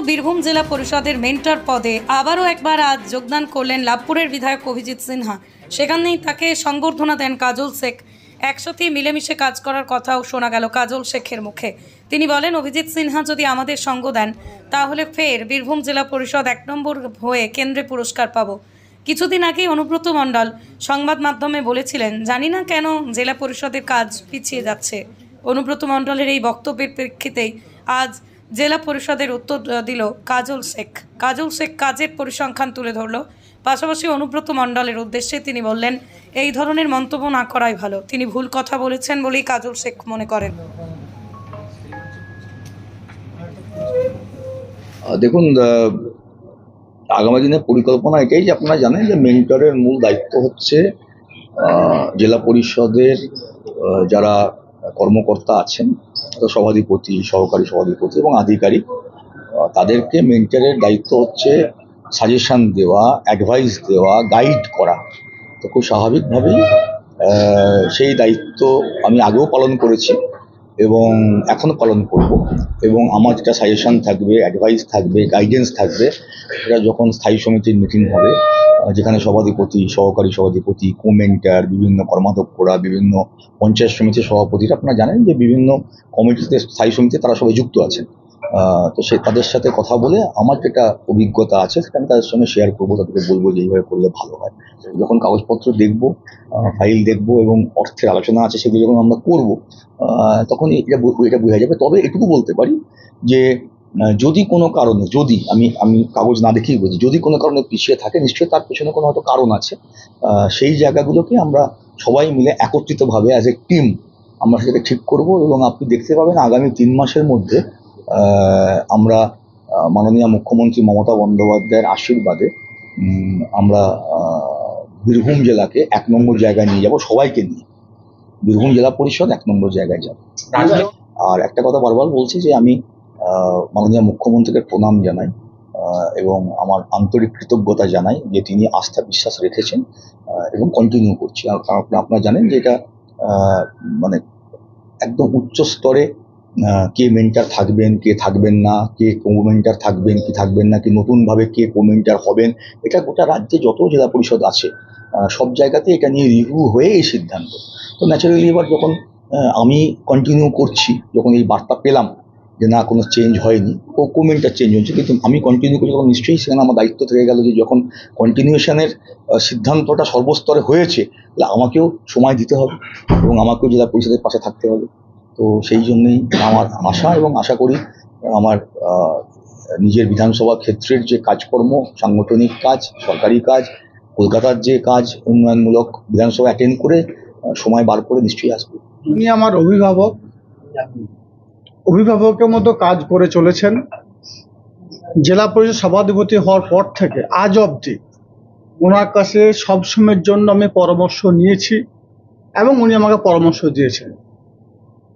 বীরভূম জেলা পরিষদের মেন্টর পদে আবারও একবার আজ যোগদান করলেন লাভপুরের বিধায়ক অভিজিৎ সিনহা। সেখানেই তাকে সংবর্ধনা দেন কাজল শেখ। একসাথে মিলেমিশে কাজ করার কথাও শোনা গেল কাজল শেখের মুখে। তিনি বলেন, অভিজিৎ সিনহা যদি আমাদের সঙ্গ দেন তাহলে ফের বীরভূম জেলা পরিষদ 1 নম্বর হয়ে কেন্দ্রে পুরস্কার পাবো। কিছুদিন আগেই অনুব্রত মণ্ডল সংবাদ মাধ্যমে বলেছিলেন, জানি না কেন জেলা পরিষদের কাজ পিছিয়ে যাচ্ছে। অনুব্রত মণ্ডলের এই বক্তব্যের প্রেক্ষিতেই আজ জেলা পরিষদের উত্তর দিল কাজল শেখ। কাজল শেখ কাজের পরিসংখ্যান তুলে ধরল। পাশাপাশি অনুব্রত মণ্ডলের উদ্দেশ্যে তিনি বললেন, এই ধরনের মন্তব্য না করাই ভালো। তিনি ভুল কথা বলেছেন বলেই কাজল শেখ মনে করেন। দেখুন, আগামী দিনের পরিকল্পনা এটাই যে আপনারা জানেন যে মেন্টরের মূল দায়িত্ব হচ্ছে জেলা পরিষদের যারা কর্মকর্তা আছেন, সভাধিপতি, সহকারী সভাধিপতি এবং আধিকারিক, তাদেরকে মেন্টরের দায়িত্ব হচ্ছে সাজেশন দেওয়া, অ্যাডভাইস দেওয়া, গাইড করা। তো খুব স্বাভাবিকভাবেই সেই দায়িত্ব আমি আগেও পালন করেছি এবং এখনও পালন করব। এবং আমার যেটা সাজেশন থাকবে, অ্যাডভাইস থাকবে, গাইডেন্স থাকবে, সেটা যখন স্থায়ী সমিতির মিটিং হবে, যেখানে সভাধিপতি, সহকারী সভাধিপতি, কোমেন্টার, বিভিন্ন কর্মাধ্যক্ষরা, বিভিন্ন পঞ্চায়েত সমিতির সভাপতিরা, আপনারা জানেন যে বিভিন্ন কমিটিতে, স্থায়ী সমিতিতে তারা সবাই যুক্ত আছেন। তো তাদের সাথে কথা বলে আমার যেটা অভিজ্ঞতা আছে সেটা আমি তাদের সঙ্গে শেয়ার করবো, তাদেরকে বলবো যে এইভাবে করলে ভালো হয়। যখন কাগজপত্র দেখবো, ফাইল দেখবো এবং অর্থের আলোচনা আছে সেগুলো যখন আমরা করবো, তখন এটা বোঝা যাবে। তবে এটুকু বলতে পারি যে যদি কোনো কারণে, যদি আমি কাগজ না দেখেই বলছি, যদি কোনো কারণে পিছিয়ে থাকে, নিশ্চয়ই তার পেছনে কোনো হয়তো কারণ আছে। সেই জায়গাগুলোকে আমরা সবাই মিলে একত্রিতভাবে অ্যাজ এ টিম আমরা সেটাকে ঠিক করব। এবং আপনি দেখতে পাবেন আগামী 3 মাসের মধ্যে আমরা মাননীয় মুখ্যমন্ত্রী মমতা বন্দ্যোপাধ্যায়ের আশীর্বাদে আমরা বীরভূম জেলাকে 1 নম্বর জায়গায় নিয়ে যাব, সবাইকে নিয়ে বীরভূম জেলা পরিষদ 1 নম্বর জায়গায় যাবে। আর একটা কথা বারবার বলছি যে আমি মাননীয় মুখ্যমন্ত্রীকে প্রণাম জানাই এবং আমার আন্তরিক কৃতজ্ঞতা জানাই যে তিনি আস্থা বিশ্বাস রেখেছেন এবং কন্টিনিউ করছি। কারণ আপনারা জানেন যে এটা মানে একদম উচ্চ স্তরে কে মেন্টার থাকবেন, কে থাকবেন না, কে কোমেন্টার থাকবেন কি থাকবেন না, কি নতুনভাবে কে কোমেন্টার হবেন, এটা গোটা রাজ্যে যত জেলা পরিষদ আছে সব জায়গাতে এটা নিয়ে রিভিউ হয়ে এই সিদ্ধান্ত। তো ন্যাচারালি এবার যখন আমি কন্টিনিউ করছি, যখন এই বার্তা পেলাম যে না কোনো চেঞ্জ হয়নি, কোমেন্টার চেঞ্জ হচ্ছে, কিন্তু আমি কন্টিনিউ করছি, তখন নিশ্চয়ই সেখানে আমার দায়িত্ব থেকে গেল যে যখন কন্টিনিউশনের সিদ্ধান্তটা সর্বস্তরে হয়েছে, তাহলে আমাকেও সময় দিতে হবে এবং আমাকেও জেলা পরিষদের পাশে থাকতে হবে। তো সেই জন্যই আমার আশা, এবং আশা করি আমার নিজের বিধানসভা ক্ষেত্রের যে কাজকর্ম, সাংগঠনিক কাজ, সরকারি কাজ, কলকাতার যে কাজ, উন্নয়নমূলক, বিধানসভা অ্যাটেন্ড করে সময় বার করে নিশ্চয়ই আসবে। উনি আমার অভিভাবকের মতো কাজ করে চলেছেন। জেলা পরিষদ সভাধিপতি হওয়ার পর থেকে আজ অবধি ওনার কাছে সবসময়ের জন্য আমি পরামর্শ নিয়েছি এবং উনি আমাকে পরামর্শ দিয়েছেন।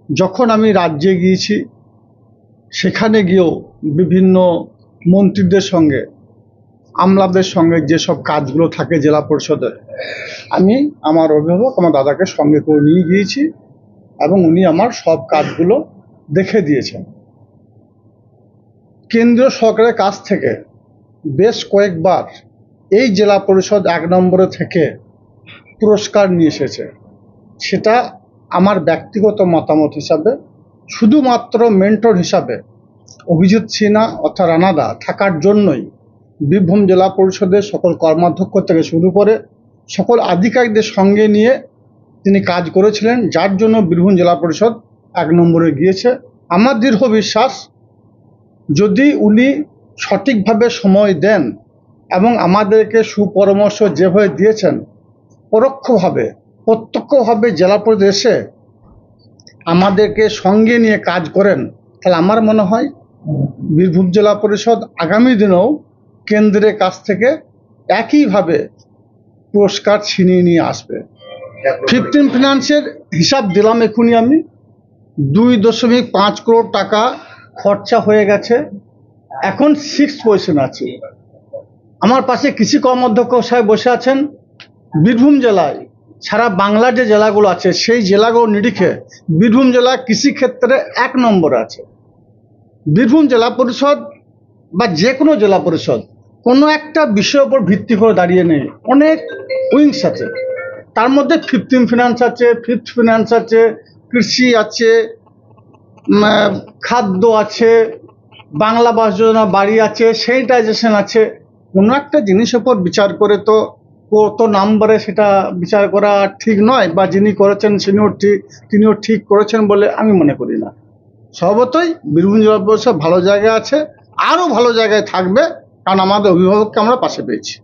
যখন আমি রাজ্যে গিয়েছি, সেখানে গিয়েও বিভিন্ন মন্ত্রীদের সঙ্গে, আমলাদের সঙ্গে যেসব কাজগুলো থাকে জেলা পরিষদের, আমি আমার অভিভাবক আমার দাদাকে সঙ্গে করে নিয়ে গিয়েছি এবং উনি আমার সব কাজগুলো দেখে দিয়েছেন। কেন্দ্রীয় সরকারের কাছ থেকে বেশ কয়েকবার এই জেলা পরিষদ 1 নম্বরে থেকে পুরস্কার নিয়ে এসেছে। সেটা আমার ব্যক্তিগত মতামত হিসাবে, শুধুমাত্র মেন্টর হিসাবে অভিজিৎ সিনহা অর্থাৎ রানাদা থাকার জন্যই বীরভূম জেলা পরিষদের সকল কর্মাধ্যক্ষ থেকে শুরু করে সকল আধিকারিকদের সঙ্গে নিয়ে তিনি কাজ করেছিলেন, যার জন্য বীরভূম জেলা পরিষদ 1 নম্বরে গিয়েছে। আমার দৃঢ় বিশ্বাস, যদি উনি সঠিকভাবে সময় দেন এবং আমাদেরকে সুপরামর্শ যেভাবে দিয়েছেন, পরোক্ষভাবে প্রত্যক্ষভাবে জেলা পরিষদ এসে আমাদেরকে সঙ্গে নিয়ে কাজ করেন, তাহলে আমার মনে হয় বীরভূম জেলা পরিষদ আগামী দিনেও কেন্দ্রের কাছ থেকে একইভাবে পুরস্কার ছিনিয়ে নিয়ে আসবে। 15 ফিনান্সের হিসাব দিলাম এখনই আমি, 2.5 করোড় টাকা খরচা হয়ে গেছে। এখন 6 পজিশন আছে। আমার পাশে কৃষি কর্মাধ্যক্ষ সাহেব বসে আছেন। বীরভূম জেলায় সারা বাংলার যে জেলাগুলো আছে সেই জেলাগুলো নিরিখে বীরভূম জেলা কৃষিক্ষেত্রে 1 নম্বরে আছে। বীরভূম জেলা পরিষদ বা যে কোনো জেলা পরিষদ কোনো একটা বিষয়ের উপর ভিত্তি করে দাঁড়িয়ে নেই, অনেক উইংস আছে। তার মধ্যে 15 ফিনান্স আছে, 5th ফিনান্স আছে, কৃষি আছে, খাদ্য আছে, বাংলা আবাস যোজনা বাড়ি আছে, স্যানিটাইজেশন আছে। কোনো একটা জিনিসের উপর বিচার করে তো কত নাম্বারে সেটা বিচার করা ঠিক নয়, বা যিনি করেছেন তিনিও ঠিক করেছেন বলে আমি মনে করি না। স্বভাবতই বীরভূম জেলা পরিষদ ভালো জায়গায় আছে, আরও ভালো জায়গায় থাকবে, কারণ আমাদের অভিভাবককে আমরা পাশে পেয়েছি।